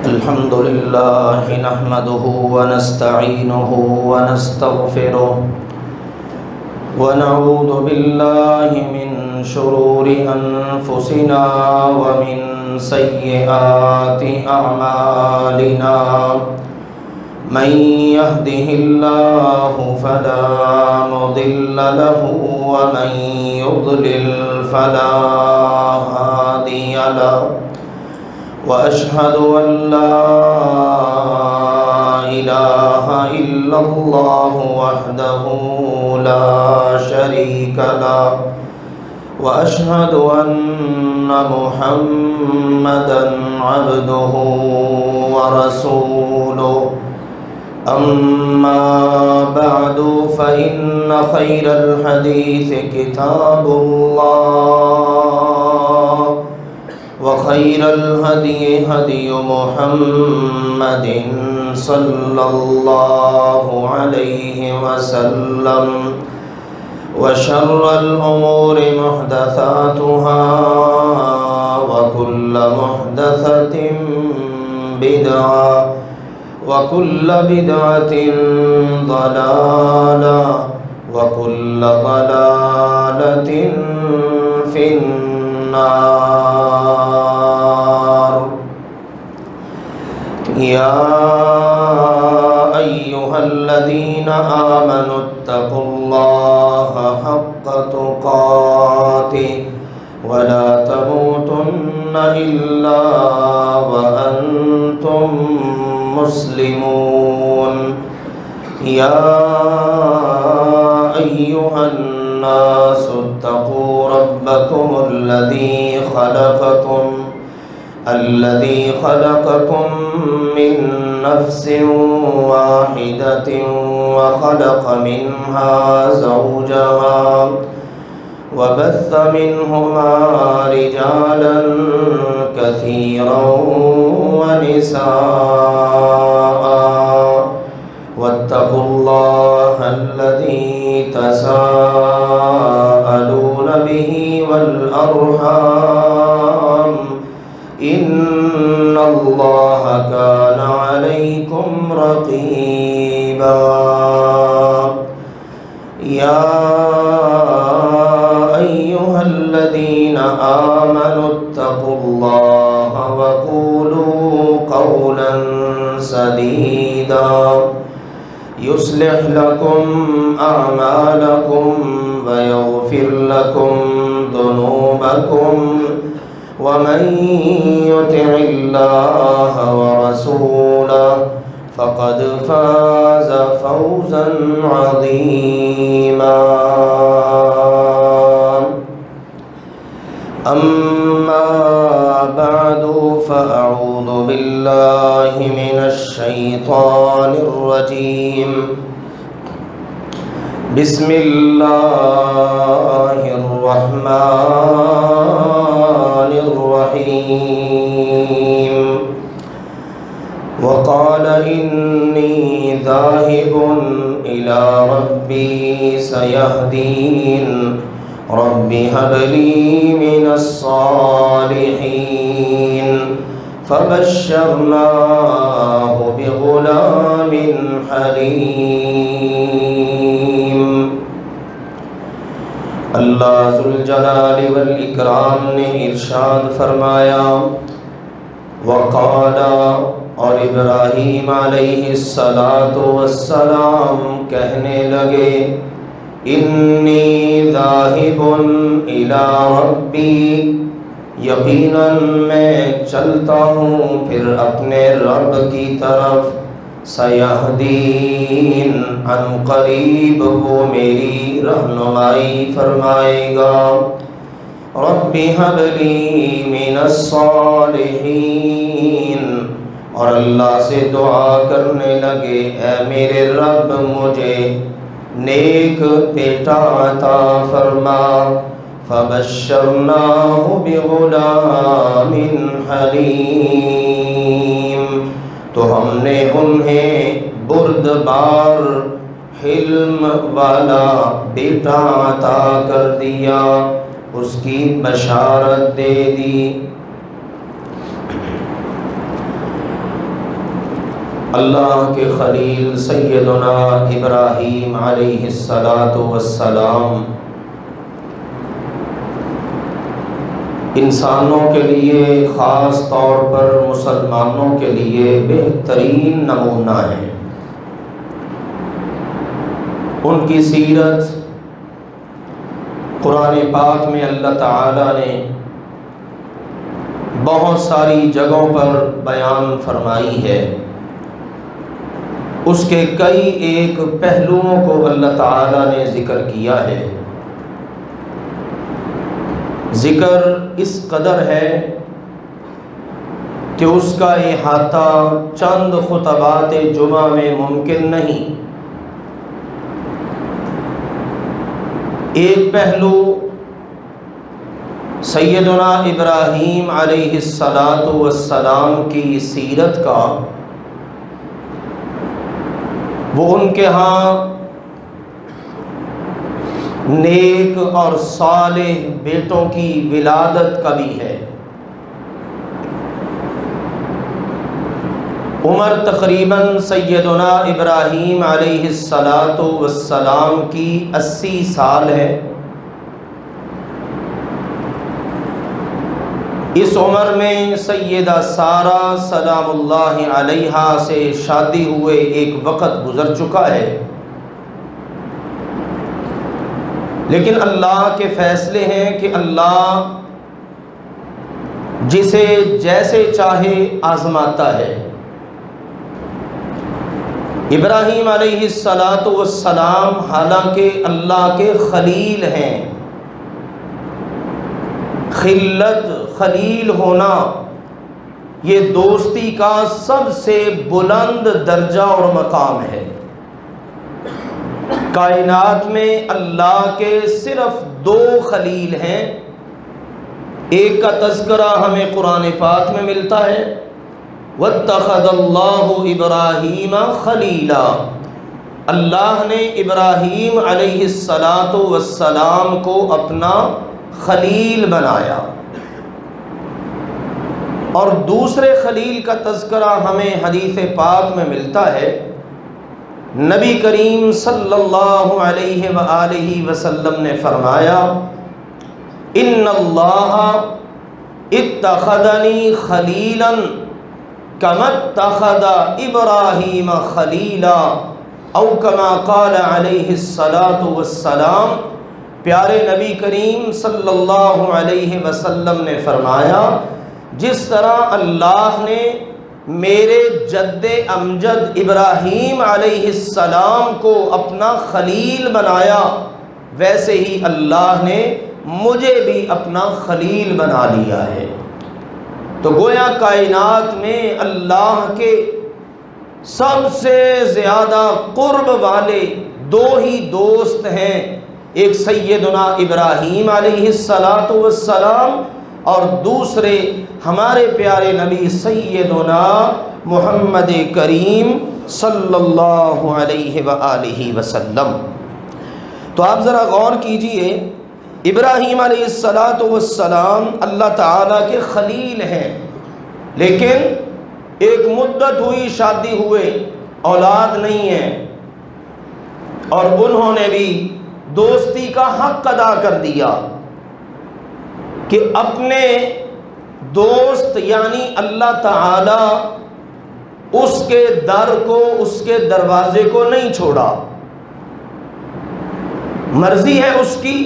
الحمد لله نحمده ونستعينه ونستغفره ونعوذ بالله من شرور أنفسنا ومن سيئات أعمالنا من يهده الله فلا مضل له ومن يضلل فلا هادي له وأشهد أن لا إله إلا الله وحده لا شريك له وأشهد أن محمدًا عبده ورسوله أما بعد فإن خير الحديث كتاب الله وخير الهدي هدي محمد صلى الله عليه وسلم وشر الأمور محدثاتها وكل محدثة بدعة وكل بدعة ضلالة وكل ضلالة في النار يا أيها الذين آمنوا اتقوا الله حق تقاته ولا تموتن إلا وأنتم مسلمون يا أيها الناس اتقوا ربكم الذي خلقكم من نفس واحدة وخلق منها زوجها وبث منهما رجالا كثيرا ونساء واتقوا الله الذي تساءلون به والأرحام إن الله كان عليكم رقيبا يا أيها الذين آمنوا اتقوا الله وقولوا قولا سديدا يصلح لكم أعمالكم ويغفر لكم ذنوبكم ومن يطع الله ورسوله فقد فاز فوزا عظيما أما بعد فأعوذ بالله من الشيطان الرجيم بسم الله الرحمن الرحيم وقال إني ذاهب إلى ربي سيهدين رب هب لي من الصالحين فبشرناه بغلام حليم اللہ ذوالجلال والاکرام نے ارشاد فرمایا وقال اور ابراہیم علیہ السلام کہنے لگے انی ذاہب الی ربی یقیناً میں چلتا ہوں پھر اپنے رب کی طرف سیہدین عن قریب وہ میری رہنمائی فرمائے گا رب هب لی من الصالحین اور اللہ سے دعا کرنے لگے اے میرے رب مجھے نیک بیٹا عطا فرما فبشرناہ بغلام حلیم تو ہم نے انہیں بردبار حلم والا بیٹا عطا کر دیا اس کی بشارت دے دی اللہ کے خلیل سیدنا ابراہیم علیہ السلام انسانوں کے لیے، خاص طور پر مسلمانوں کے لیے بہترین نمونہ ہیں۔ ان کی سیرت قرآن پاک میں اللہ تعالیٰ نے بہت ساری جگہوں پر بیان فرمائی ہے۔ اس کے کئی ایک پہلوؤں کو اللہ تعالیٰ نے ذکر کیا ہے۔ ذکر اس قدر ہے کہ اس کا احاطہ چند خطبات جمعہ میں ممکن نہیں۔ ایک پہلو سیدنا ابراہیم علیہ السلام کی سیرت کا، وہ ان کے ہاں نیک اور صالح بیٹوں کی ولادت کا بھی ہے۔ عمر تقریباً سیدنا ابراہیم علیہ السلام کی 80 سال ہے۔ اس عمر میں سیدہ سارہ سلام اللہ علیہا سے شادی ہوئے ایک وقت گزر چکا ہے، لیکن اللہ کے فیصلے ہیں کہ اللہ جسے جیسے چاہے آزماتا ہے۔ ابراہیم علیہ السلام حالانکہ اللہ کے خلیل ہیں۔ خلت، خلیل ہونا، یہ دوستی کا سب سے بلند درجہ اور مقام ہے۔ کائنات میں اللہ کے صرف 2 خلیل ہیں۔ ایک کا تذکرہ ہمیں قرآن پاک میں ملتا ہے، وَاتَّخَذَ اللَّهُ إِبْرَاهِيمَ خَلِيلًا، اللہ نے ابراہیم علیہ السلام کو اپنا خلیل بنایا۔ اور دوسرے خلیل کا تذکرہ ہمیں حدیث پاک میں ملتا ہے۔ نبی کریم صلی اللہ علیہ وآلہ وسلم نے فرمایا، ان اللہ اتخذنی خلیلا کما اتخذ ابراہیم خلیلا، او کما قال علیہ السلام۔ پیارے نبی کریم صلی اللہ علیہ وسلم نے فرمایا، جس طرح اللہ نے میرے جد امجد ابراہیم علیہ السلام کو اپنا خلیل بنایا، ویسے ہی اللہ نے مجھے بھی اپنا خلیل بنا لیا ہے۔ تو گویا کائنات میں اللہ کے سب سے زیادہ قرب والے 2 ہی دوست ہیں، ایک سیدنا ابراہیم علیہ السلام اور دوسرے ہمارے پیارے نبی سیدنا محمد کریم صلی اللہ علیہ وآلہ وسلم۔ تو آپ ذرا غور کیجئے، ابراہیم علیہ السلام اللہ تعالیٰ کے خلیل ہیں، لیکن ایک مدت ہوئی شادی ہوئے، اولاد نہیں ہے، اور انہوں نے بھی دوستی کا حق ادا کر دیا کہ اپنے دوست یعنی اللہ تعالی اس کے در کو، اس کے دروازے کو نہیں چھوڑا۔ مرضی ہے اس کی،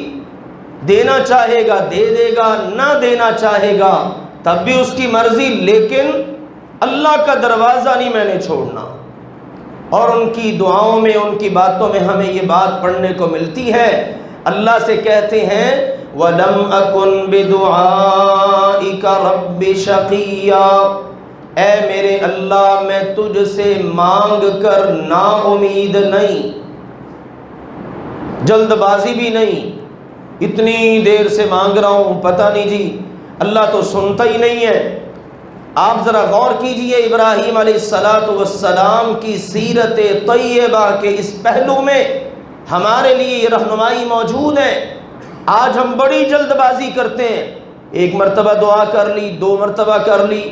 دینا چاہے گا دے دے گا، نہ دینا چاہے گا تب بھی اس کی مرضی، لیکن اللہ کا دروازہ نہیں میں نے چھوڑنا۔ اور ان کی دعاؤں میں، ان کی باتوں میں ہمیں یہ بات پڑھنے کو ملتی ہے، اللہ سے کہتے ہیں وَلَمْ أَكُنْ بِدُعَائِكَ رَبِّ شَقِيًّا، اے میرے اللہ میں تجھ سے مانگ کر نا امید نہیں، جلد بازی بھی نہیں، اتنی دیر سے مانگ رہا ہوں، پتہ نہیں جی اللہ تو سنتا ہی نہیں ہے۔ آپ ذرا غور کیجئے ابراہیم علیہ السلام کی سیرت طیبہ کے اس پہلو میں ہمارے لیے یہ رہنمائی موجود ہے۔ آج ہم بڑی جلد بازی کرتے ہیں، 1 مرتبہ دعا کر لی، 2 مرتبہ کر لی،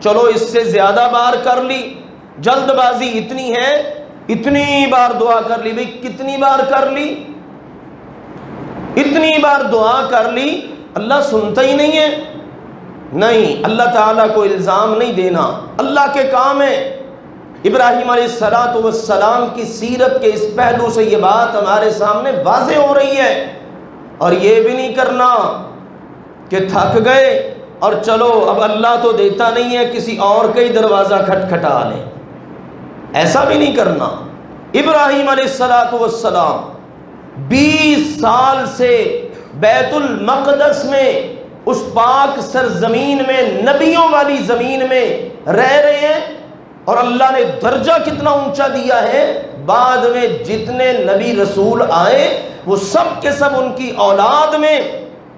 چلو اس سے زیادہ بار کر لی، جلد بازی اتنی ہے، اتنی بار دعا کر لی. بھئی کتنی بار کر لی؟ اتنی بار دعا کر لی، اللہ سنتا ہی نہیں ہے؟ نہیں، اللہ تعالیٰ کو الزام نہیں دینا، اللہ کے کام ہے. ابراہیم علیہ السلام کی سیرت کے اس پہلو سے یہ بات ہمارے سامنے واضح ہو رہی ہے. اور یہ بھی نہیں کرنا کہ تھک گئے اور چلو اب اللہ تو دیتا نہیں ہے، کسی اور کا ہی دروازہ کھٹکھٹا لیں. ایسا بھی نہیں کرنا. ابراہیم علیہ السلام 20 سال سے بیت المقدس میں، اس پاک سرزمین میں، نبیوں والی زمین میں رہ رہے ہیں، اور اللہ نے درجہ کتنا اونچا دیا ہے. بعد میں جتنے نبی رسول آئے وہ سب کے سب ان کی اولاد میں،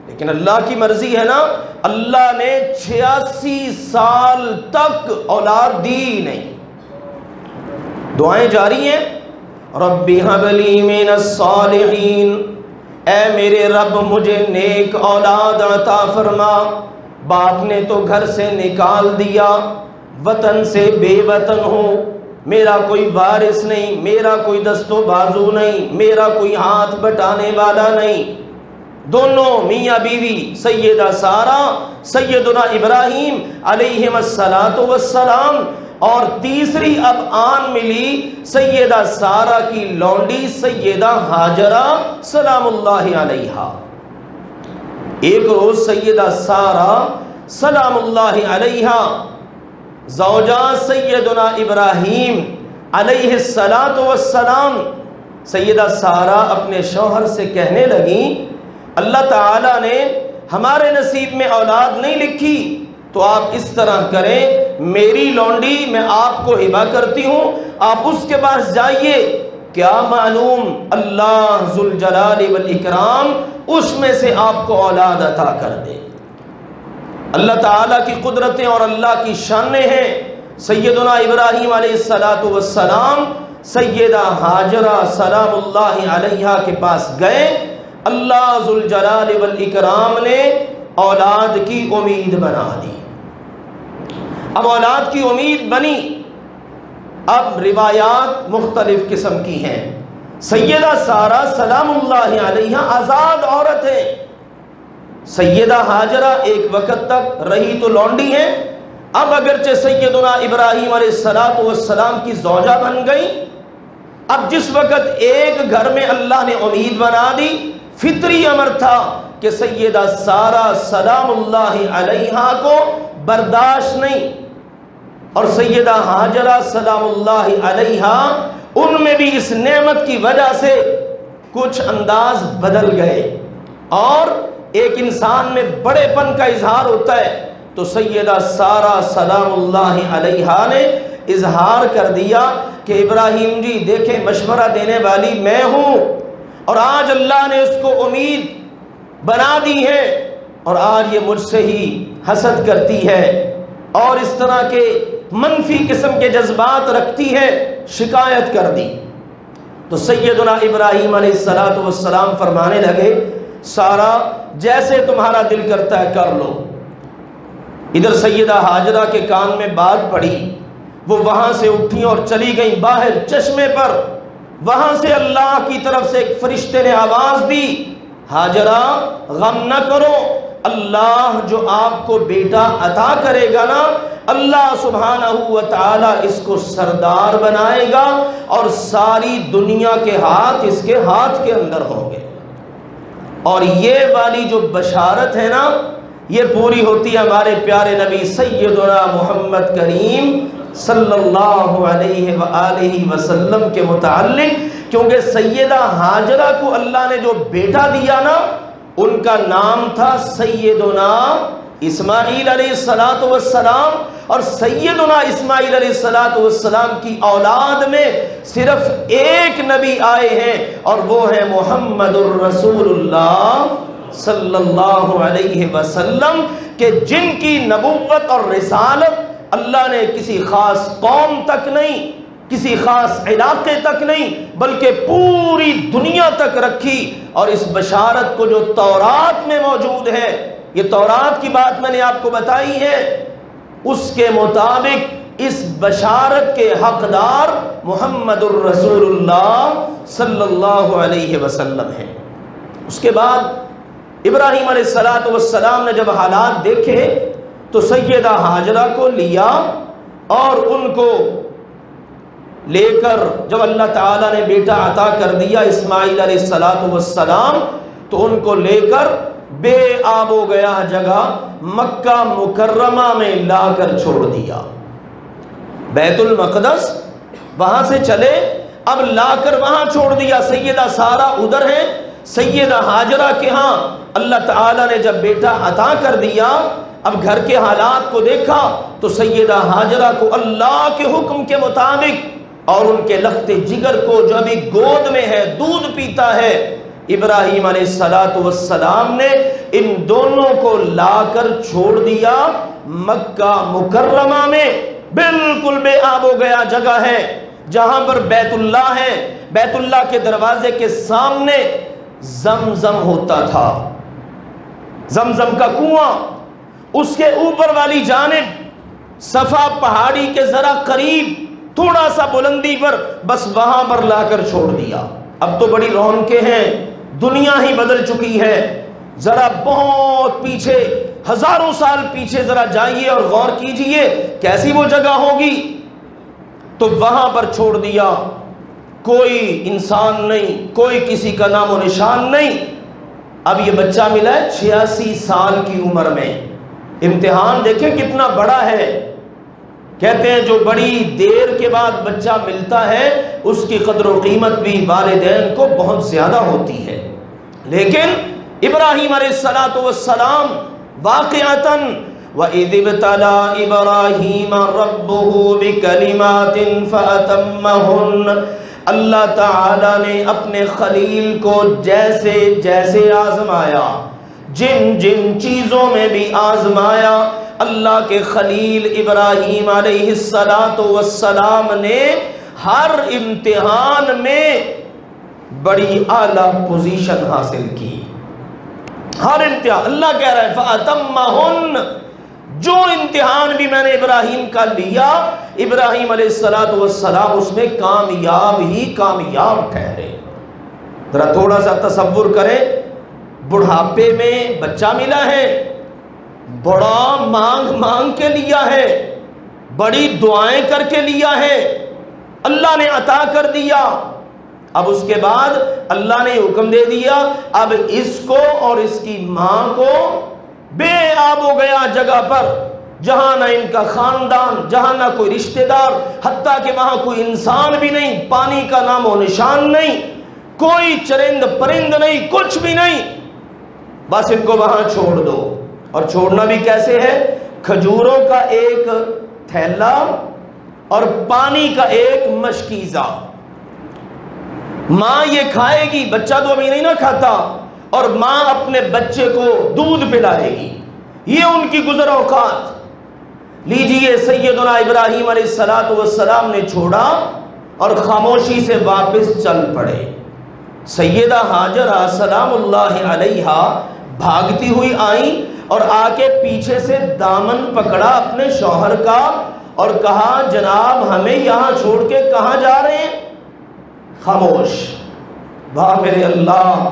لیکن اللہ کی مرضی ہے نا، اللہ نے 86 سال تک اولاد دی نہیں. دعائیں جاری ہیں. رب هب لی من الصالحین، اے میرے رب مجھے نیک اولاد عطا فرما. باپ نے تو گھر سے نکال دیا، وطن سے بے وطن ہوں، میرا کوئی وارث نہیں، میرا کوئی دست و بازو نہیں، میرا کوئی ہاتھ بٹانے والا نہیں. دونوں میاں بیوی سیدہ سارہ، سیدنا ابراہیم علیہم السلام، اور تیسری اب آن ملی سیدہ سارہ کی لونڈی سیدہ ہاجرہ سلام اللہ علیہا. ایک روز سیدہ سارہ سلام اللہ علیہا زوجہ سیدنا ابراہیم علیہ السلام، سیدہ سارہ اپنے شوہر سے کہنے لگیں، اللہ تعالیٰ نے ہمارے نصیب میں اولاد نہیں لکھی، تو آپ اس طرح کریں، میری لونڈی میں آپ کو ہبہ کرتی ہوں، آپ اس کے پاس جائیے، کیا معلوم اللہ ذوالجلال والاکرام اس میں سے آپ کو اولاد عطا کر دے. اللہ تعالیٰ کی قدرتیں اور اللہ کی شانیں ہیں. سیدنا ابراہیم علیہ السلام سیدہ ہاجرہ سلام اللہ علیہا کے پاس گئے. اللہ ذوالجلال والاکرام نے اولاد کی امید بنا دی. اب اولاد کی امید بنی. اب روایات مختلف قسم کی ہیں. سیدہ سارہ سلام اللہ علیہا آزاد عورت ہیں. سیدہ ہاجرہ ایک وقت تک رہی تو لونڈی ہیں، اب اگرچہ سیدنا ابراہیم علیہ السلام کی زوجہ بن گئی. اب جس وقت ایک گھر میں اللہ نے امید بنا دی، فطری امر تھا کہ سیدہ سارہ سلام اللہ علیہا کو برداشت نہیں، اور سیدہ ہاجرہ سلام اللہ علیہا ان میں بھی اس نعمت کی وجہ سے کچھ انداز بدل گئے. اور ایک انسان میں بڑے پن کا اظہار ہوتا ہے، تو سیدہ سارہ سلام اللہ علیہا نے اظہار کر دیا کہ ابراہیم جی دیکھیں، مشورہ دینے والی میں ہوں، اور آج اللہ نے اس کو امید بنا دی ہے، اور آج یہ مجھ سے ہی حسد کرتی ہے اور اس طرح کے منفی قسم کے جذبات رکھتی ہے، شکایت کر دی. تو سیدنا ابراہیم علیہ السلام فرمانے لگے، سارہ جیسے تمہارا دل کرتا ہے کر لو. ادھر سیدہ ہاجرہ کے کان میں بات پڑی، وہ وہاں سے اٹھی اور چلی گئیں باہر چشمے پر. وہاں سے اللہ کی طرف سے ایک فرشتے نے آواز دی، ہاجرہ غم نہ کرو، اللہ جو آپ کو بیٹا عطا کرے گا نا، اللہ سبحانہ و تعالی اس کو سردار بنائے گا، اور ساری دنیا کے ہاتھ اس کے ہاتھ کے اندر ہوں گے. اور یہ والی جو بشارت ہے نا، یہ پوری ہوتی ہے ہمارے پیارے نبی سیدنا محمد کریم صلی اللہ علیہ وآلہ وسلم کے متعلق، کیونکہ سیدہ ہاجرہ کو اللہ نے جو بیٹا دیا نا، ان کا نام تھا سیدنا اسماعیل علیہ السلام. اور سیدنا اسماعیل علیہ السلام کی اولاد میں صرف ایک نبی آئے ہیں، اور وہ ہے محمد الرسول اللہ صلی اللہ علیہ وسلم، کہ جن کی نبوت اور رسالت اللہ نے کسی خاص قوم تک نہیں، کسی خاص علاقے تک نہیں، بلکہ پوری دنیا تک رکھی. اور اس بشارت کو جو تورات میں موجود ہے، یہ تورات کی بات میں نے آپ کو بتائی ہے، اس کے مطابق اس بشارت کے حقدار محمد الرسول اللہ صلی اللہ علیہ وسلم ہیں۔ اس کے بعد ابراہیم علیہ السلام نے جب حالات دیکھے تو سیدہ ہاجرہ کو لیا اور ان کو لے کر جب اللہ تعالیٰ نے بیٹا عطا کر دیا اسماعیل علیہ السلام تو ان کو لے کر بے آب و گیا جگہ مکہ مکرمہ میں لا کر چھوڑ دیا۔ بیت المقدس وہاں سے چلے، اب لا کر وہاں چھوڑ دیا۔ سیدہ سارہ ادھر ہیں، سیدہ ہاجرہ کے ہاں اللہ تعالیٰ نے جب بیٹا عطا کر دیا، اب گھر کے حالات کو دیکھا تو سیدہ ہاجرہ کو اللہ کے حکم کے مطابق اور ان کے لخت جگر کو جو ابھی گود میں ہے دودھ پیتا ہے، ابراہیم علیہ السلام نے ان دونوں کو لا کر چھوڑ دیا مکہ مکرمہ میں۔ بالکل بے آب و گیا جگہ ہے جہاں پر بیت اللہ ہے، بیت اللہ کے دروازے کے سامنے زمزم ہوتا تھا، زمزم کا کنواں، اس کے اوپر والی جانب صفا پہاڑی کے ذرا قریب تھوڑا سا بلندی پر بس وہاں پر لا کر چھوڑ دیا۔ اب تو بڑی رونقیں ہیں، دنیا ہی بدل چکی ہے، ذرا بہت پیچھے ہزاروں سال پیچھے ذرا جائیے اور غور کیجئے کیسی وہ جگہ ہوگی۔ تو وہاں پر چھوڑ دیا، کوئی انسان نہیں، کوئی کسی کا نام و نشان نہیں۔ اب یہ بچہ ملا ہے 86 سال کی عمر میں، امتحان دیکھیں کتنا بڑا ہے۔ کہتے ہیں جو بڑی دیر کے بعد بچہ ملتا ہے اس کی قدر و قیمت بھی والدین کو بہت زیادہ ہوتی ہے، لیکن ابراہیم علیہ السلام واقعتاً وَإِذِ ابْتَلَىٰ إِبْرَاهِيمَ رَبُّهُ بِكَلِمَاتٍ فَأَتَمَّهُنَّ، اللہ تعالیٰ نے اپنے خلیل کو جیسے جیسے آزمایا، جن جن چیزوں میں بھی آزمایا، اللہ کے خلیل ابراہیم علیہ السلام نے ہر امتحان میں بڑی اعلیٰ پوزیشن حاصل کی۔ ہر امتحان اللہ کہہ رہا ہے فَأَتَمَّهُنَّ، جو امتحان بھی میں نے ابراہیم کا لیا، ابراہیم علیہ السلام اس میں کامیاب ہی کامیاب ٹھہرے۔ ذرا تھوڑا سا تصور کریں، بڑھاپے میں بچہ ملا ہے، بڑا مانگ مانگ کے لیا ہے، بڑی دعائیں کر کے لیا ہے، اللہ نے عطا کر دیا۔ اب اس کے بعد اللہ نے حکم دے دیا اب اس کو اور اس کی ماں کو بے آب و گیا جگہ پر، جہاں نہ ان کا خاندان، جہاں نہ کوئی رشتہ دار، حتیٰ کہ وہاں کوئی انسان بھی نہیں، پانی کا نام و نشان نہیں، کوئی چرند پرند نہیں، کچھ بھی نہیں، بس ان کو وہاں چھوڑ دو۔ اور چھوڑنا بھی کیسے ہے؟ کھجوروں کا ایک تھیلا اور پانی کا ایک مشکیزہ، ماں یہ کھائے گی، بچہ تو ابھی نہیں نہ کھاتا، اور ماں اپنے بچے کو دودھ پلائے گی، یہ ان کی گزر اوقات۔ لیجئے سیدنا ابراہیم علیہ السلام نے چھوڑا اور خاموشی سے واپس چل پڑے۔ سیدہ ہاجرہ سلام اللہ علیہا بھاگتی ہوئی آئیں اور آ کے پیچھے سے دامن پکڑا اپنے شوہر کا اور کہا جناب ہمیں یہاں چھوڑ کے کہاں جا رہے ہیں؟ خاموش۔ واہ میرے اللہ،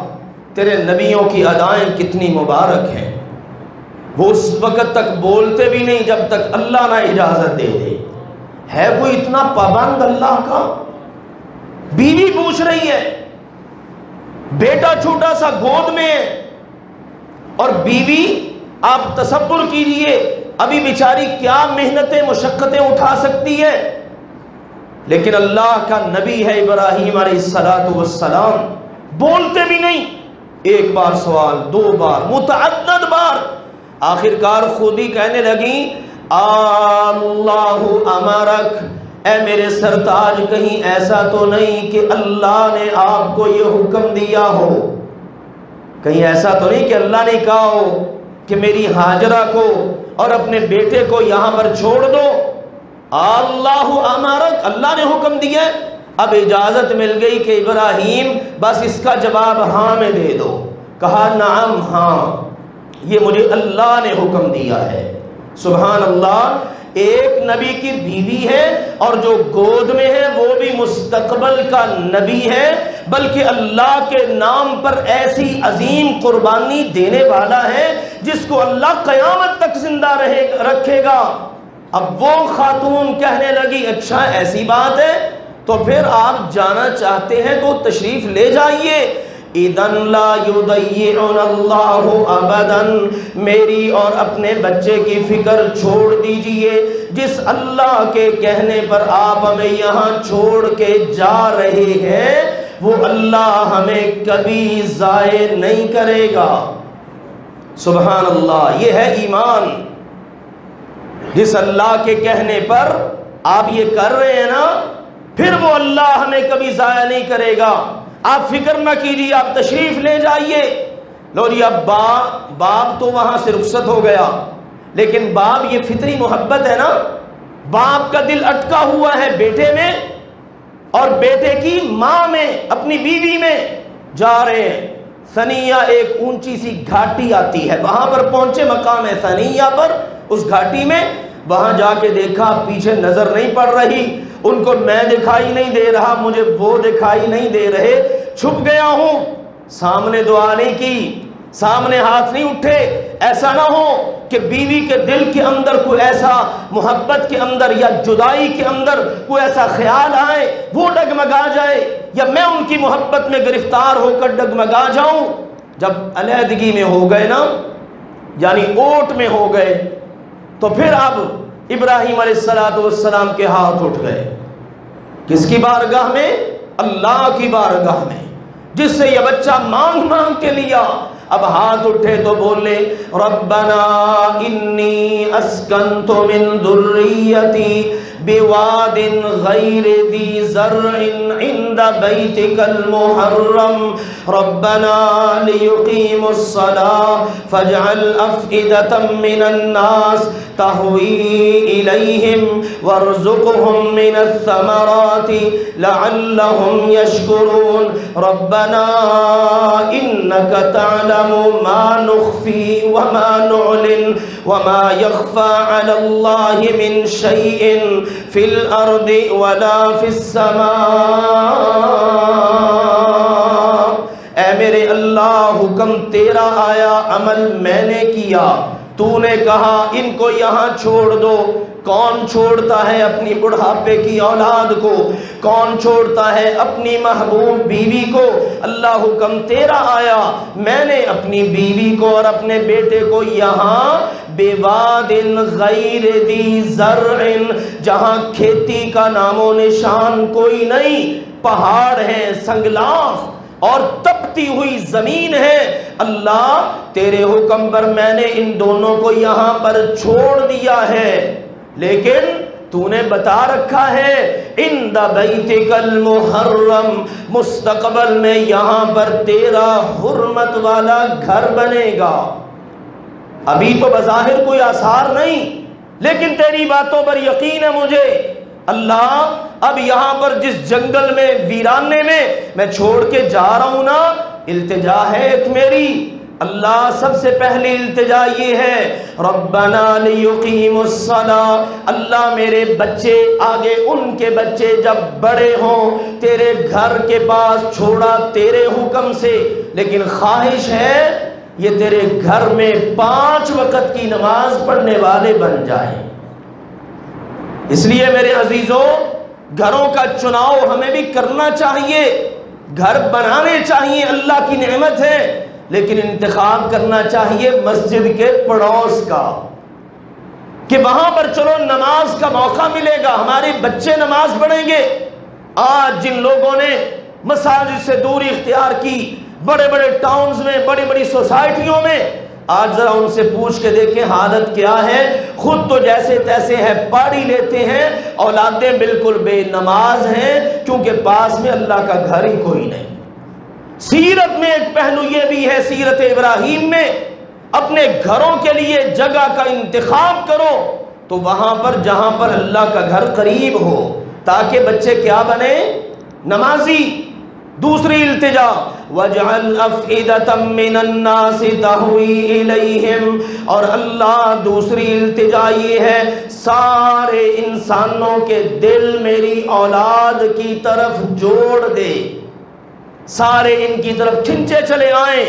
تیرے نبیوں کی ادائیں کتنی مبارک ہیں، وہ اس وقت تک بولتے بھی نہیں جب تک اللہ نہ اجازت دے دے۔ ہے کوئی اتنا پابند اللہ کا؟ بیوی پوچھ رہی ہے، بیٹا چھوٹا سا گود میں ہے، اور بیوی آپ تصور کیجئے ابھی بیچاری کیا محنتیں مشقتیں اٹھا سکتی ہے، لیکن اللہ کا نبی ہے ابراہیم علیہ السلام، بولتے بھی نہیں۔ ایک بار سوال، دو بار، متعدد بار، آخر کار خود ہی کہنے لگی اللہ امرک، اے میرے سرتاج کہیں ایسا تو نہیں کہ اللہ نے آپ کو یہ حکم دیا ہو، کہیں ایسا تو نہیں کہ اللہ نے کہا ہو کہ میری ہاجرہ کو اور اپنے بیٹے کو یہاں پر چھوڑ دو؟ اللہ امرک، اللہ نے حکم دیا۔ اب اجازت مل گئی کہ ابراہیم بس اس کا جواب ہاں میں دے دو۔ کہا نعم، ہاں، یہ مجھے اللہ نے حکم دیا ہے۔ سبحان اللہ، ایک نبی کی بیوی ہے اور جو گود میں ہے وہ بھی مستقبل کا نبی ہے، بلکہ اللہ کے نام پر ایسی عظیم قربانی دینے والا ہے جس کو اللہ قیامت تک زندہ رکھے گا۔ اب وہ خاتون کہنے لگی اچھا ایسی بات ہے، تو پھر آپ جانا چاہتے ہیں تو تشریف لے جائیے۔ اِذَن لَا يُضَيِّعُنَ اللَّهُ أَبَدًا، میری اور اپنے بچے کی فکر چھوڑ دیجئے، جس اللہ کے کہنے پر آپ ہمیں یہاں چھوڑ کے جا رہے ہیں وہ اللہ ہمیں کبھی ضائع نہیں کرے گا۔ سبحان اللہ، یہ ہے ایمان۔ جس اللہ کے کہنے پر آپ یہ کر رہے ہیں نا، پھر وہ اللہ ہمیں کبھی ضائع نہیں کرے گا۔ آپ فکر نہ کیجیے، آپ تشریف لے جائیے۔ لو جی، اب باپ تو وہاں سے رخصت ہو گیا، لیکن باپ یہ فطری محبت ہے نا، باپ کا دل اٹکا ہوا ہے بیٹے میں اور بیٹے کی ماں میں، اپنی بیوی میں۔ جا رہے ہیں، ثنیہ ایک اونچی سی گھاٹی آتی ہے، وہاں پر پہنچے، مقام ہے ثنیہ پر، اس گھاٹی میں۔ وہاں جا کے دیکھا پیچھے نظر نہیں پڑ رہی، ان کو میں دکھائی نہیں دے رہا، مجھے وہ دکھائی نہیں دے رہے، چھپ گیا ہوں۔ سامنے دعا نہیں کی، سامنے ہاتھ نہیں اٹھے۔ ایسا نہ ہو کہ بیوی کے دل کے اندر کوئی ایسا محبت کے اندر یا جدائی کے اندر کوئی ایسا خیال آئے، وہ ڈگمگا جائے، یا میں ان کی محبت میں گرفتار ہو کر ڈگمگا جاؤں۔ جب علیحدگی میں ہو گئے نا، یعنی اوٹ میں ہو گئے، تو پھر اب ابراہیم علیہ السلام کے ہاتھ اٹھ گئے۔ کس کی بارگاہ میں؟ اللہ کی بارگاہ میں، جس سے یہ بچہ مانگ مانگ کے لیا۔ اب ہاتھ اٹھے تو بولے ربنا انی اسکنت من ذریتی بواد غیر ذی زرع عند بیتک المحرم ربنا لیقیموا الصلاة فاجعل افئدة من الناس تهوی الیہم وارزقهم من الثمرات لعلهم یشکرون ربنا انک تعلم ما نخفی وما نعلن وما يخفى على الله من شيء في الأرض ولا في السماء۔ اے میرے اللہ، حکم تیرا آیا، عمل میں نے کیا، تو نے کہا ان کو یہاں چھوڑ دو۔ کون چھوڑتا ہے اپنی بڑھاپے کی اولاد کو؟ کون چھوڑتا ہے اپنی محبوب بیوی کو؟ اللہ، حکم تیرا آیا، میں نے اپنی بیوی کو اور اپنے بیٹے کو یہاں بواد غیر ذی زرع، جہاں کھیتی کا نام و نشان کوئی نہیں، پہاڑ ہیں، سنگلاخ اور تپتی ہوئی زمین ہے، اللہ تیرے حکم پر میں نے ان دونوں کو یہاں پر چھوڑ دیا ہے، لیکن تو نے بتا رکھا ہے عند بیتک المحرم، مستقبل میں یہاں پر تیرا حرمت والا گھر بنے گا۔ ابھی تو بظاہر کوئی آثار نہیں، لیکن تیری باتوں پر یقین ہے مجھے۔ اللہ، اب یہاں پر جس جنگل میں، ویرانے میں چھوڑ کے جا رہا ہوں نا، التجا ہے ایک میری، اللہ سب سے پہلی التجا یہ ہے ربنا لیقیموا الصلاة، اللہ میرے بچے آگے ان کے بچے جب بڑے ہوں تیرے گھر کے پاس چھوڑا تیرے حکم سے، لیکن خواہش ہے یہ تیرے گھر میں 5 وقت کی نماز پڑھنے والے بن جائیں۔ اس لیے میرے عزیزوں، گھروں کا چناؤ ہمیں بھی کرنا چاہیے، گھر بنانے چاہیے، اللہ کی نعمت ہے، لیکن انتخاب کرنا چاہیے مسجد کے پڑوس کا، کہ وہاں پر چلو نماز کا موقع ملے گا، ہمارے بچے نماز پڑھیں گے۔ آج جن لوگوں نے مساجد سے دوری اختیار کی، بڑے بڑے ٹاؤنز میں، بڑی بڑی سوسائٹیوں میں، آج ذرا ان سے پوچھ کے دیکھیں حالت کیا ہے۔ خود تو جیسے تیسے ہے، پاڑی لیتے ہیں، اولادیں بالکل بے نماز ہیں، کیونکہ پاس میں اللہ کا گھر ہی کوئی نہیں۔ سیرت میں ایک پہلو یہ بھی ہے، سیرت ابراہیم میں اپنے گھروں کے لیے جگہ کا انتخاب کرو تو وہاں پر جہاں پر اللہ کا گھر قریب ہو، تاکہ بچے کیا بنے؟ نمازی۔ دوسری التجا وَاجْعَلْ أَفْئِدَةً مِّنَ النَّاسِ تَهْوِي إِلَيْهِمْ، اور اللہ دوسری التجا یہ ہے سارے انسانوں کے دل میری اولاد کی طرف جوڑ دے، سارے ان کی طرف کھنچے چلے آئیں،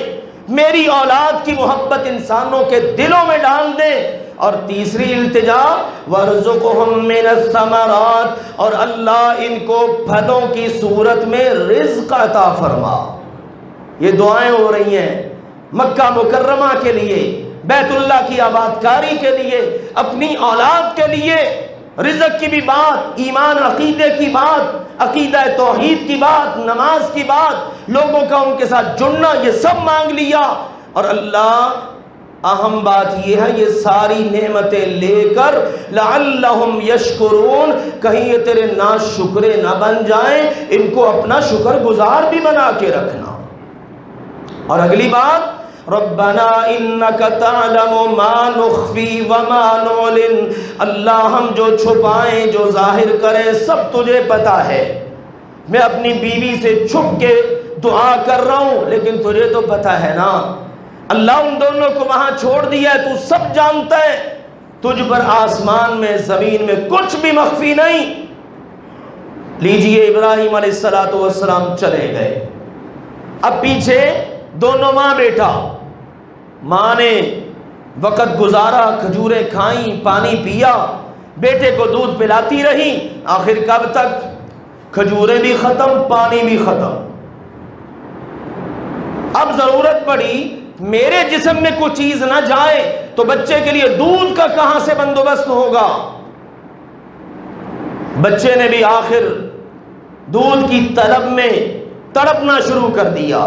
میری اولاد کی محبت انسانوں کے دلوں میں ڈال دیں۔ اور تیسری التجا وَارْزُقْهُم مِّنَ الثَّمَرَاتِ، اور اللہ ان کو پھلوں کی صورت میں رزق عطا فرما۔ یہ دعائیں ہو رہی ہیں مکہ مکرمہ کے لیے، بیت اللہ کی آباد کاری کے لیے، اپنی اولاد کے لیے۔ رزق کی بھی بات، ایمان عقیدے کی بات، عقیدہ توحید کی بات، نماز کی بات، لوگوں کا ان کے ساتھ جڑنا، یہ سب مانگ لیا۔ اور اللہ اہم بات یہ ہے یہ ساری نعمتیں لے کر لعلہم یشکرون، کہیں یہ تیرے ناشکرے نہ بن جائیں، ان کو اپنا شکر گزار بھی بنا کے رکھنا۔ اور اگلی بات ربنا انک تعلم ما نخفی وما نعلن، اللہ ہم جو چھپائیں جو ظاہر کریں سب تجھے پتا ہے۔ میں اپنی بیوی سے چھپ کے دعا کر رہا ہوں لیکن تجھے تو پتا ہے نا، اللہ ان دونوں کو وہاں چھوڑ دیا ہے، تو سب جانتا ہے، تجھ پر آسمان میں زمین میں کچھ بھی مخفی نہیں۔ لیجئے ابراہیم علیہ السلام چلے گئے، اب پیچھے دونوں ماں بیٹا، ماں نے وقت گزارا، کھجوریں کھائیں، پانی پیا، بیٹے کو دودھ پلاتی رہی، آخر کب تک؟ کھجوریں بھی ختم، پانی بھی ختم۔ اب ضرورت پڑی میرے جسم میں کوئی چیز نہ جائے تو بچے کے لیے دودھ کا کہاں سے بندوبست ہوگا؟ بچے نے بھی آخر دودھ کی طلب میں تڑپنا شروع کر دیا،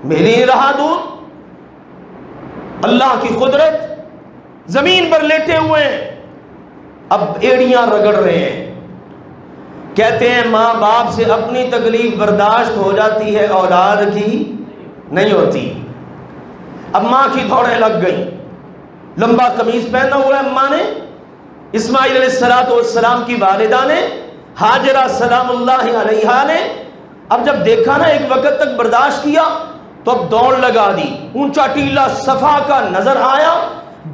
مل نہیں رہا دودھ۔ اللہ کی قدرت، زمین پر لیٹے ہوئے ہیں، اب ایڑیاں رگڑ رہے ہیں۔ کہتے ہیں ماں باپ سے اپنی تکلیف برداشت ہو جاتی ہے، اولاد کی نہیں ہوتی۔ اب ماں کی دوڑیں لگ گئیں، لمبا قمیص پہنا ہوا ہے ماں نے، اسماعیل علیہ السلام کی والدہ نے، ہاجرہ سلام اللہ علیہا نے۔ اب جب دیکھا نا ایک وقت تک برداشت کیا تو اب دوڑ لگا دی، اونچا ٹیلا صفا کا نظر آیا،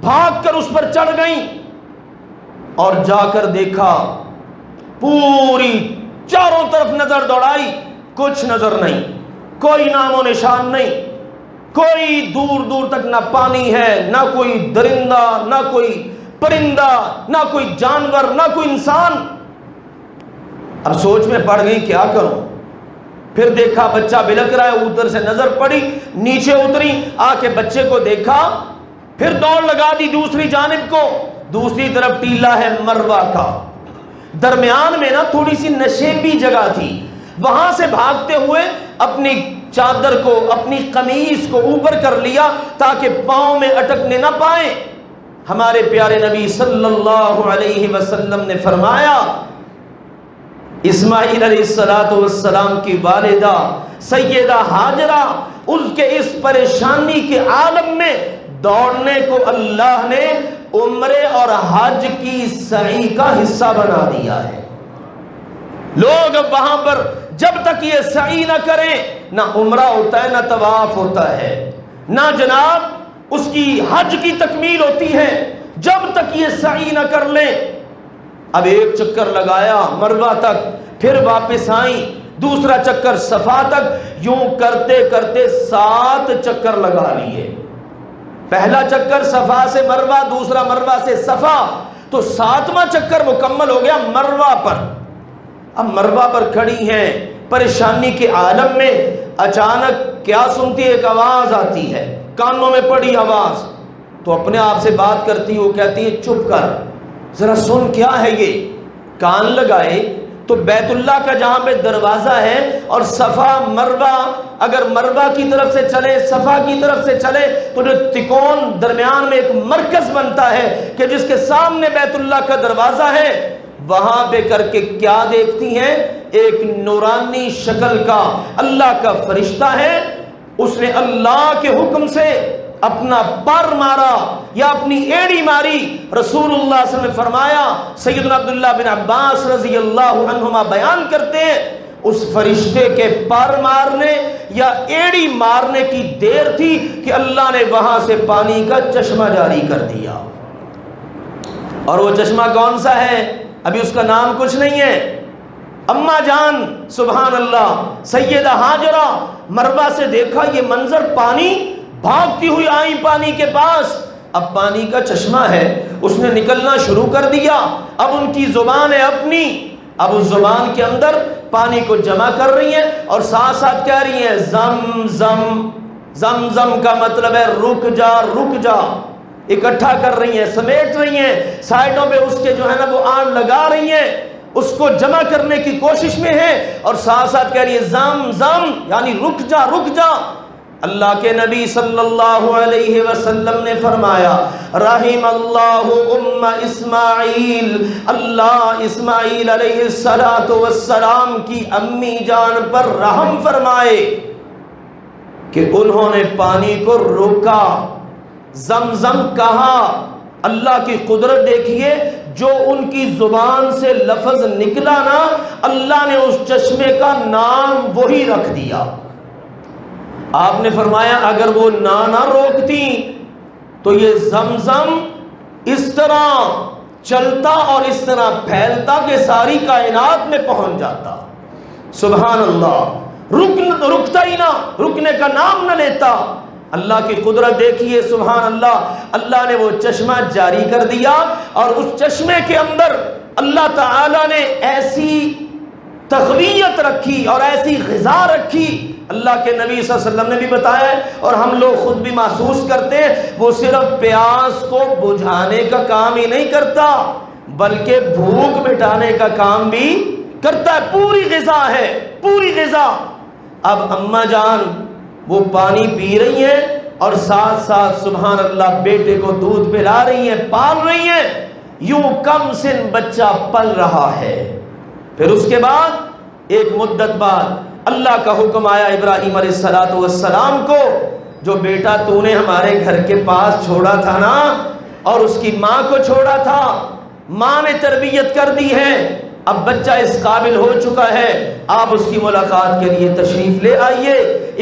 بھاگ کر اس پر چڑھ گئیں اور جا کر دیکھا پوری چاروں طرف نظر دوڑائی، کچھ نظر نہیں، کوئی نام و نشان نہیں، کوئی دور دور تک نہ پانی ہے، نہ کوئی درندہ، نہ کوئی پرندہ، نہ کوئی جانور، نہ کوئی انسان۔ اب سوچ میں پڑ گئی کیا کروں؟ پھر دیکھا بچہ بلک رہا ہے، اوپر سے نظر پڑی، نیچے اتری، آ کے بچے کو دیکھا، پھر دوڑ لگا دی دوسری جانب کو، دوسری طرف ٹیلا ہے مروہ کا، درمیان میں نا تھوڑی سی نشیبی جگہ تھی، وہاں سے بھاگتے ہوئے اپنی چادر کو، اپنی قمیص کو اوپر کر لیا تاکہ پاؤں میں اٹکنے نہ پائیں۔ ہمارے پیارے نبی صلی اللہ علیہ وسلم نے فرمایا اسماعیل علیہ السلام کی والدہ سیدہ ہاجرہ اس کے اس پریشانی کے عالم میں دوڑنے کو اللہ نے عمرے اور حج کی سعی کا حصہ بنا دیا ہے۔ لوگ اب وہاں پر جب تک یہ سعی نہ کریں نہ عمرہ ہوتا ہے، نہ طواف ہوتا ہے، نہ جناب اس کی حج کی تکمیل ہوتی ہے، جب تک یہ سعی نہ کر لیں۔ اب ایک چکر لگایا مروہ تک، پھر واپس آئیں، دوسرا چکر صفا تک، یوں کرتے کرتے 7 چکر لگا لیے۔ پہلا چکر صفا سے مروہ، دوسرا مروہ سے صفا، تو 7واں چکر مکمل ہو گیا مروہ پر۔ اب مروہ پر کھڑی ہیں پریشانی کے عالم میں، اچانک کیا سنتی؟ ایک آواز آتی ہے، کانوں میں پڑی آواز، تو اپنے آپ سے بات کرتی ہو، کہتی ہے چپ کر ذرا سن کیا ہے یہ۔ کان لگائے تو بیت اللہ کا جہاں پہ دروازہ ہے اور صفا مروہ، اگر مروہ کی طرف سے چلے صفا کی طرف سے چلے تو جو تکون درمیان میں ایک مرکز بنتا ہے کہ جس کے سامنے بیت اللہ کا دروازہ ہے، وہاں پہ کر کے کیا دیکھتی ہیں؟ ایک نورانی شکل کا اللہ کا فرشتہ ہے، اس نے اللہ کے حکم سے اپنا پر مارا یا اپنی ایڑی ماری۔ رسول اللہ صلی اللہ علیہ وسلم نے فرمایا، سیدنا عبداللہ بن عباس رضی اللہ عنہما بیان کرتے ہیں، اس فرشتے کے پر مارنے یا ایڑی مارنے کی دیر تھی کہ اللہ نے وہاں سے پانی کا چشمہ جاری کر دیا۔ اور وہ چشمہ کون سا ہے؟ ابھی اس کا نام کچھ نہیں ہے۔ اماں جان سبحان اللہ سیدہ ہاجرہ مروہ سے دیکھا یہ منظر، پانی، بھاگتی ہوئی آئی پانی کے پاس، اب پانی کا چشمہ ہے، اس نے نکلنا شروع کر دیا۔ اب ان کی زبان ہے اپنی، اب اس زبان کے اندر پانی کو جمع کر رہی ہیں اور ساتھ ساتھ کہہ رہی ہیں زم زم۔ زم زم کا مطلب ہے رک جا رک جا، اکٹھا کر رہی ہیں، سمیٹ رہی ہیں، سائڈوں پہ اس کے جو ہے نا وہ آن لگا رہی ہیں، اس کو جمع کرنے کی کوشش میں ہے اور ساتھ ساتھ کہہ رہی ہے زم زم، یعنی رک جا رک جا۔ اللہ کے نبی صلی اللہ علیہ وسلم نے فرمایا رحم اللہ ام اسماعیل، اللہ اسماعیل علیہ السلام کی امی جان پر رحم فرمائے کہ انہوں نے پانی کو روکا، زمزم کہا۔ اللہ کی قدرت دیکھیے، جو ان کی زبان سے لفظ نکلا نا، اللہ نے اس چشمے کا نام وہی رکھ دیا۔ آپ نے فرمایا اگر وہ نہ روکتی تو یہ زمزم اس طرح چلتا اور اس طرح پھیلتا کہ ساری کائنات میں پہنچ جاتا۔ سبحان اللہ، رکتا ہی نہ، رکنے کا نام نہ لیتا۔ اللہ کی قدرت دیکھیے سبحان اللہ، اللہ نے وہ چشمہ جاری کر دیا اور اس چشمے کے اندر اللہ تعالی نے ایسی تقویت رکھی اور ایسی غذا رکھی، اللہ کے نبی صلی اللہ علیہ وسلم نے بھی بتایا ہے اور ہم لوگ خود بھی محسوس کرتے ہیں، وہ صرف پیاس کو بجھانے کا کام ہی نہیں کرتا بلکہ بھوک مٹانے کا کام بھی کرتا ہے۔ پوری غذا ہے، پوری غذا۔ اب اماں جان وہ پانی پی رہی ہیں اور ساتھ ساتھ سبحان اللہ بیٹے کو دودھ پلا رہی ہیں، پال رہی ہیں، یوں کم سن بچہ پل رہا ہے۔ پھر اس کے بعد ایک مدت بعد اللہ کا حکم آیا ابراہیم علیہ السلام کو، جو بیٹا تو نے ہمارے گھر کے پاس چھوڑا تھا نا، اور اس کی ماں کو چھوڑا تھا، ماں نے تربیت کر دی ہے، اب بچہ اس قابل ہو چکا ہے، آپ اس کی ملاقات کے لیے تشریف لے آئیے۔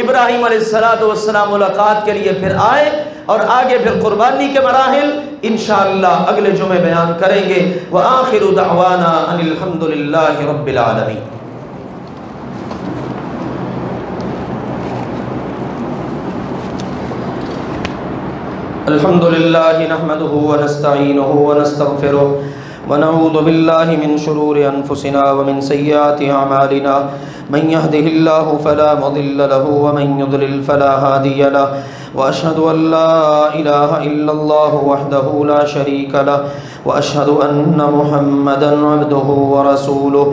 ابراہیم علیہ السلام ملاقات کے لیے پھر آئے اور آگے پھر قربانی کے مراحل انشاءاللہ اگلے جمعے بیان کریں گے۔ وآخر دعوانا ان الحمدللہ رب العالمین۔ الحمدللہ نحمده ونستعینه ونستغفره ونعوذ باللہ من شرور انفسنا ومن سیئات اعمالنا، من يهده الله فلا مضل له ومن يضلل فلا هادي له، واشهد ان لا اله الا الله وحده لا شريك له، واشهد ان محمدا عبده ورسوله،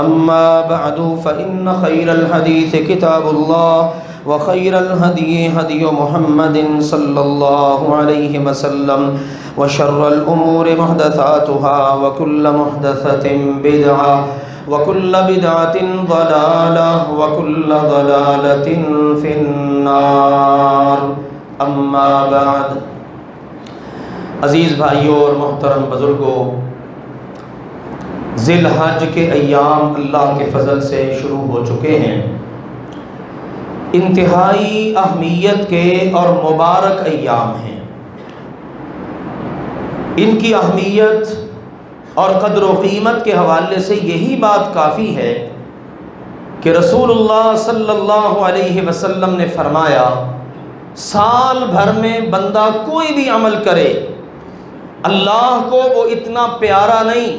اما بعد فان خير الحديث كتاب الله وخير الهدي هدي محمد صلى الله عليه وسلم، وشر الأمور محدثاتها وكل محدثة بدعة وكل بدعة ضلالة وكل ضلالة في النار، اما بعد۔ عزیز بھائیوں اور محترم بزرگوں، ذی الحج کے ایام اللہ کے فضل سے شروع ہو چکے ہیں، انتہائی اہمیت کے اور مبارک ایام ہیں۔ ان کی اہمیت اور قدر و قیمت کے حوالے سے یہی بات کافی ہے کہ رسول اللہ صلی اللہ علیہ وسلم نے فرمایا سال بھر میں بندہ کوئی بھی عمل کرے، اللہ کو وہ اتنا پیارا نہیں،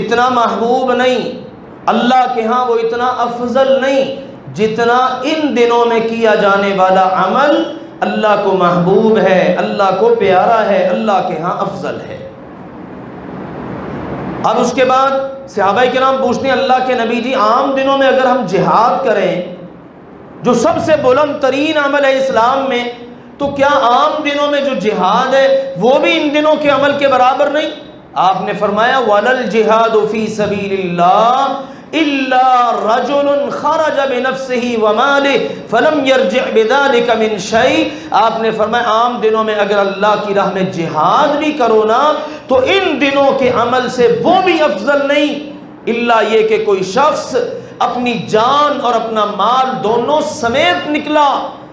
اتنا محبوب نہیں، اللہ کے ہاں وہ اتنا افضل نہیں جتنا ان دنوں میں کیا جانے والا عمل اللہ کو محبوب ہے، اللہ کو پیارا ہے، اللہ کے ہاں افضل ہے۔ اب اس کے بعد صحابہ کرام پوچھتے ہیں اللہ کے نبی جی عام دنوں میں اگر ہم جہاد کریں جو سب سے بلند ترین عمل ہے اسلام میں، تو کیا عام دنوں میں جو جہاد ہے وہ بھی ان دنوں کے عمل کے برابر نہیں؟ آپ نے فرمایا وَلَا الْجِهَادُ فِي سَبِيلِ اللَّهِ إِلَّا رَجُلٌ خَرَجَ بِنَفْسِهِ وَمَالِهِ فَلَمْ يَرْجِعْ بِذَلِكَ مِنْ شَيْءٍ۔ آپ نے فرمایا عام دنوں میں اگر اللہ کی راہ میں جہاد بھی کرو نا تو ان دنوں کے عمل سے وہ بھی افضل نہیں، الا یہ کہ کوئی شخص اپنی جان اور اپنا مال دونوں سمیت نکلا،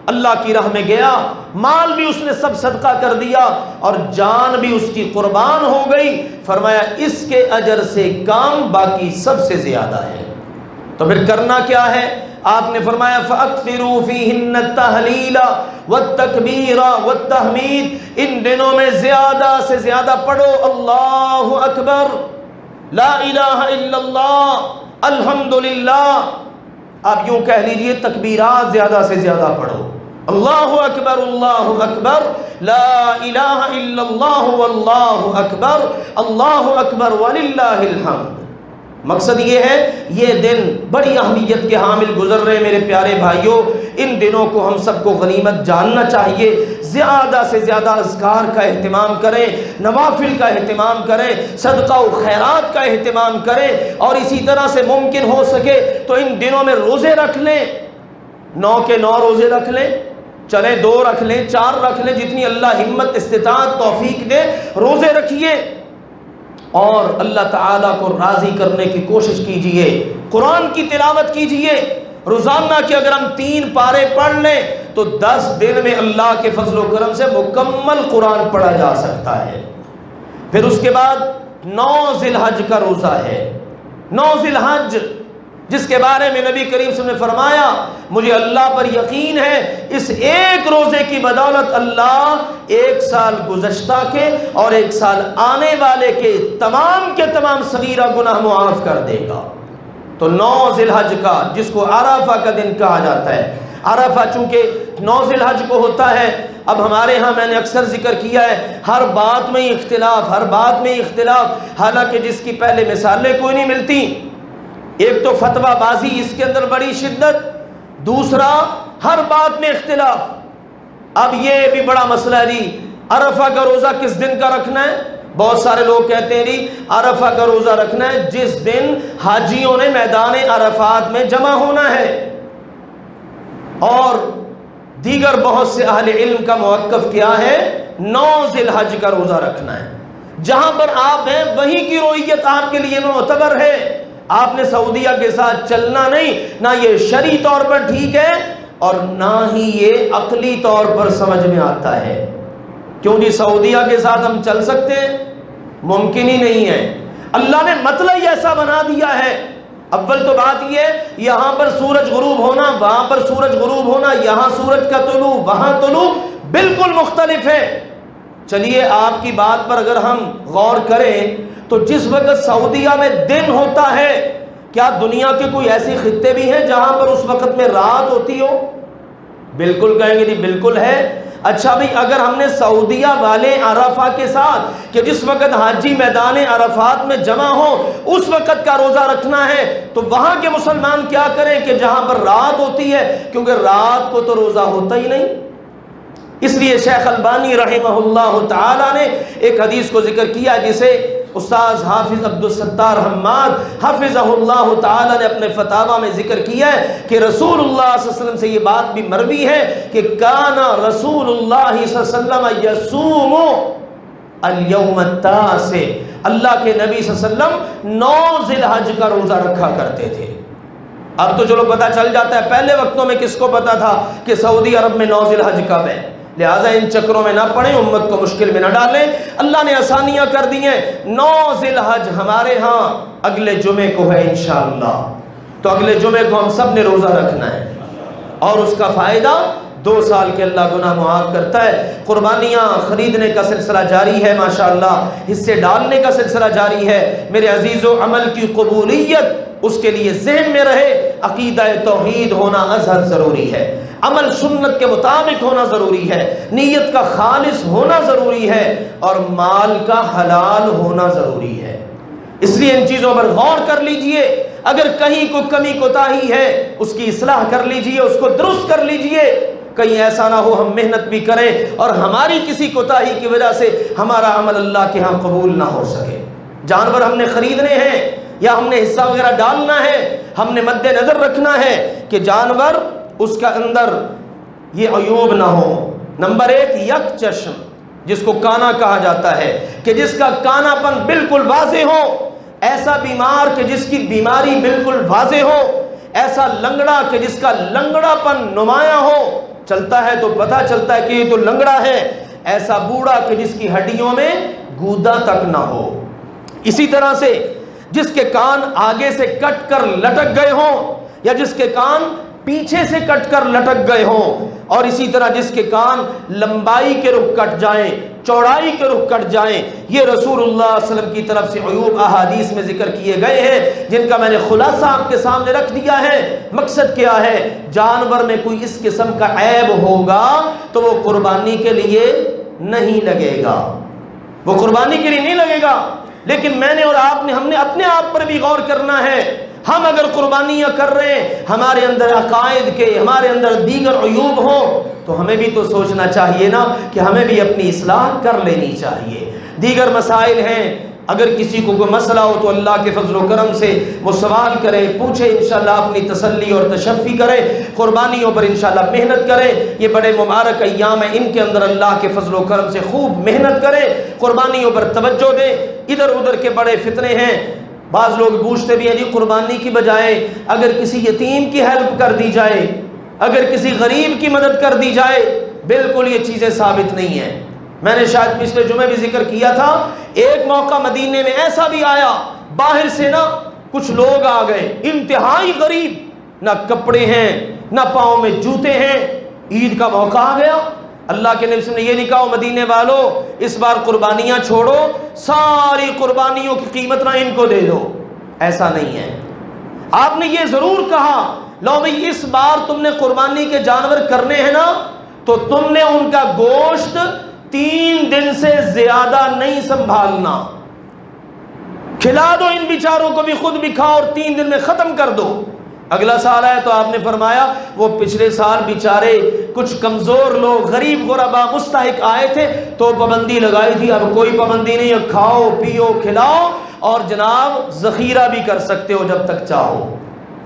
اللہ کی راہ میں گیا، مال بھی اس نے سب صدقہ کر دیا اور جان بھی اس کی قربان ہو گئی، فرمایا اس کے اجر سے کام باقی سب سے زیادہ ہے۔ تو پھر کرنا کیا ہے؟ آپ نے فرمایا فَأَكْثِرُوا فِيهِنَّ التَّهْلِيلَ وَالتَّكْبِيرَ وَالتَّحْمِيدَ، ان دنوں میں زیادہ سے زیادہ پڑھو اللہ اکبر، لا الہ الا اللہ، الحمدللہ۔ آپ یوں کہہ لیجئے تکبیرات زیادہ سے زیادہ پڑھو، اللہ اکبر لا الہ الا اللہ واللہ اکبر، اللہ اکبر وللہ الحمد۔ مقصد یہ ہے، یہ دن بڑی اہمیت کے حامل گزر رہے میرے پیارے بھائیوں، ان دنوں کو ہم سب کو غنیمت جاننا چاہیے، زیادہ سے زیادہ اذکار کا اہتمام کریں، نوافل کا اہتمام کریں، صدقہ و خیرات کا اہتمام کریں، اور اسی طرح سے ممکن ہو سکے تو ان دنوں میں روزے رکھ لیں، 9 کے 9 روزے رکھ لیں، چلیں 2 رکھ لیں، 4 رکھ لیں، جتنی اللہ ہمت استطاعت توفیق دے روزے رکھیے، اور اللہ تعالیٰ کو راضی کرنے کی کوشش کیجئے، قرآن کی تلاوت کیجئے۔ روزانہ کے اگر ہم 3 پارے پڑھ لیں تو 10 دن میں اللہ کے فضل و کرم سے مکمل قرآن پڑھا جا سکتا ہے۔ پھر اس کے بعد 9 ذی الحج کا روزہ ہے، 9 ذی الحج، جس کے بارے میں نبی کریم صلی اللہ علیہ وسلم نے فرمایا مجھے اللہ پر یقین ہے اس ایک روزے کی بدولت اللہ 1 سال گزشتہ کے اور 1 سال آنے والے کے تمام صغیرہ گناہ معاف کر دے گا۔ تو 9 ذی الحج کا، جس کو عرفہ کا دن کہا جاتا ہے، عرفہ چونکہ 9 ذی الحج کو ہوتا ہے، اب ہمارے ہاں میں نے اکثر ذکر کیا ہے ہر بات میں اختلاف، حالانکہ جس کی پہلے مثالیں کوئی نہیں ملتی۔ ایک تو فتویٰ بازی، اس کے اندر بڑی شدت، دوسرا ہر بات میں اختلاف۔ اب یہ بھی بڑا مسئلہ ہے جی، عرفہ کا روزہ کس دن کا رکھنا ہے؟ بہت سارے لوگ کہتے ہیں جی عرفہ کا روزہ رکھنا ہے جس دن حاجیوں نے میدان عرفات میں جمع ہونا ہے، اور دیگر بہت سے اہل علم کا موقف کیا ہے 9 ذی الحج کا روزہ رکھنا ہے۔ جہاں پر آپ ہیں وہیں کی رویت آپ کے لیے معتبر ہے، آپ نے سعودیہ کے ساتھ چلنا نہیں، نہ یہ شرعی طور پر ٹھیک ہے اور نہ ہی یہ عقلی طور پر سمجھ میں آتا ہے۔ کیوں جی سعودیہ کے ساتھ ہم چل سکتے ہیں؟ ممکن ہی نہیں ہے، اللہ نے مطلب ہی ایسا بنا دیا ہے۔ اول تو بات یہ ہے یہاں پر سورج غروب ہونا، وہاں پر سورج غروب ہونا، یہاں سورج کا طلوع وہاں طلوع بالکل مختلف ہے۔ چلیے آپ کی بات پر اگر ہم غور کریں تو جس وقت سعودیہ میں دن ہوتا ہے، کیا دنیا کے کوئی ایسے خطے بھی ہیں جہاں پر اس وقت میں رات ہوتی ہو؟ بالکل کہیں گے جی بالکل ہے۔ اچھا بھی اگر ہم نے سعودیہ والے عرفہ کے ساتھ کہ جس وقت حاجی میدان عرفات میں جمع ہو اس وقت کا روزہ رکھنا ہے تو وہاں کے مسلمان کیا کریں کہ جہاں پر رات ہوتی ہے، کیونکہ رات کو تو روزہ ہوتا ہی نہیں۔ اس لیے شیخ البانی رحمہ اللہ تعالی نے ایک حدیث کو ذکر کیا جسے استاذ حافظ عبدالستار حماد حفظہ اللہ تعالی نے اپنے فتاویٰ میں ذکر کیا ہے کہ رسول اللہ صلی اللہ علیہ وسلم سے یہ بات بھی مروی ہے کہ کانا رسول اللہ صلی اللہ علیہ وسلم یصوم الیوم التاسع، اللہ کے نبی صلی اللہ علیہ وسلم 9 ذی الحج کا روزہ رکھا کرتے تھے۔ اب تو چلو پتہ چل جاتا ہے، پہلے وقتوں میں کس کو پتا تھا کہ سعودی عرب میں 9 ذی الحج کب ہے؟ لہٰذا ان چکروں میں نہ پڑیں، امت کو مشکل میں نہ ڈالیں، اللہ نے آسانیاں کر دی ہیں۔ 9 ذی الحج ہمارے ہاں اگلے جمعے کو ہے انشاءاللہ، تو اگلے جمعے کو ہم سب نے روزہ رکھنا ہے، اور اس کا فائدہ 2 سال کے اللہ گناہ معاف کرتا ہے۔ قربانیاں خریدنے کا سلسلہ جاری ہے ماشاءاللہ، حصے ڈالنے کا سلسلہ جاری ہے۔ میرے عزیزو، عمل کی قبولیت اس کے لیے ذہن میں رہے، عقیدہ توحید ہونا ازہر ضروری ہے، عمل سنت کے مطابق ہونا ضروری ہے، نیت کا خالص ہونا ضروری ہے، اور مال کا حلال ہونا ضروری ہے۔ اس لیے ان چیزوں پر غور کر لیجئے، اگر کہیں کوئی کمی کوتاہی ہے اس کی اصلاح کر لیجئے، اس کو درست کر لیجئے، کہیں ایسا نہ ہو ہم محنت بھی کریں اور ہماری کسی کوتاہی کی وجہ سے ہمارا عمل اللہ کے ہاں قبول نہ ہو سکے۔ جانور ہم نے خریدنے ہیں یا ہم نے حصہ وغیرہ ڈالنا ہے، ہم نے مد نظر رکھنا ہے کہ جانور اس کا اندر یہ عیوب نہ ہو۔ نمبر 1 یک چشم، جس کو کانا کہا جاتا ہے، کہ جس کا کانا پن بالکل واضح ہو، ایسا بیمار کہ جس کی بیماری بالکل واضح ہو، ایسا لنگڑا کہ جس کا لنگڑا پن نمایاں ہو، چلتا ہے تو پتہ چلتا ہے کہ یہ تو لنگڑا ہے، ایسا بوڑھا کہ جس کی ہڈیوں میں گودا تک نہ ہو۔ اسی طرح سے جس کے کان آگے سے کٹ کر لٹک گئے ہوں، یا جس کے کان پیچھے سے کٹ کر لٹک گئے ہوں، اور اسی طرح جس کے کان لمبائی کے رخ کٹ جائیں، چوڑائی کے رخ کٹ جائیں، یہ رسول اللہ صلی اللہ علیہ وسلم کی طرف سے عیوب احادیث میں ذکر کیے گئے ہیں، جن کا میں نے خلاصہ آپ کے سامنے رکھ دیا ہے۔ مقصد کیا ہے؟ جانور میں کوئی اس قسم کا عیب ہوگا تو وہ قربانی کے لیے نہیں لگے گا، وہ قربانی کے لیے نہیں لگے گا۔ لیکن میں نے اور آپ نے، ہم نے اپنے آپ پر بھی غور کرنا ہے۔ ہم اگر قربانیاں کر رہے ہیں، ہمارے اندر عقائد کے، ہمارے اندر دیگر عیوب ہوں، تو ہمیں بھی تو سوچنا چاہیے نا کہ ہمیں بھی اپنی اصلاح کر لینی چاہیے۔ دیگر مسائل ہیں، اگر کسی کو کوئی مسئلہ ہو تو اللہ کے فضل و کرم سے وہ سوال کرے، پوچھے، انشاءاللہ اپنی تسلی اور تشفی کرے، قربانیوں پر انشاءاللہ محنت کرے۔ یہ بڑے مبارک ایام ہیں، ان کے اندر اللہ کے فضل و کرم سے خوب محنت کرے، قربانیوں پر توجہ دے۔ ادھر ادھر کے بڑے فتنے ہیں، بعض لوگ پوچھتے بھی ہیں جی قربانی کی بجائے اگر کسی یتیم کی ہیلپ کر دی جائے، اگر کسی غریب کی مدد کر دی جائے، بالکل یہ چیزیں ثابت نہیں ہیں۔ میں نے شاید پچھلے جمعے بھی ذکر کیا تھا، ایک موقع مدینے میں ایسا بھی آیا، باہر سے نا کچھ لوگ آ گئے انتہائی غریب، نہ کپڑے ہیں نہ پاؤں میں جوتے ہیں، عید کا موقع آ گیا، اللہ کے نبی صلی اللہ علیہ وسلم نے یہ نہیں کہا مدینے والوں اس بار قربانیاں چھوڑو، ساری قربانیوں کی قیمت نہ ان کو دے دو، ایسا نہیں ہے۔ آپ نے یہ ضرور کہا لو بھئی اس بار تم نے قربانی کے جانور کرنے ہیں نا، تو تم نے ان کا گوشت 3 دن سے زیادہ نہیں سنبھالنا، کھلا دو ان بیچاروں کو بھی، خود بھی کھاؤ اور 3 دن میں ختم کر دو۔ اگلا سال ہے تو آپ نے فرمایا وہ پچھلے سال بیچارے کچھ کمزور لوگ، غریب غربا مستحق آئے تھے تو پابندی لگائی تھی، اب کوئی پابندی نہیں ہے، کھاؤ پیو کھلاؤ اور جناب ذخیرہ بھی کر سکتے ہو جب تک چاہو۔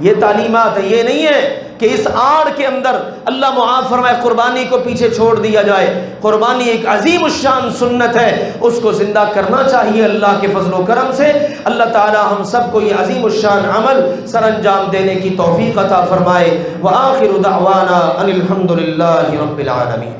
یہ تعلیمات ہے، یہ نہیں ہے کہ اس آڑ کے اندر اللہ معاف فرمائے قربانی کو پیچھے چھوڑ دیا جائے۔ قربانی ایک عظیم الشان سنت ہے، اس کو زندہ کرنا چاہیے اللہ کے فضل و کرم سے۔ اللہ تعالی ہم سب کو یہ عظیم الشان عمل سر انجام دینے کی توفیق عطا فرمائے۔ وآخر دعوانا ان الحمد للہ رب العالمین۔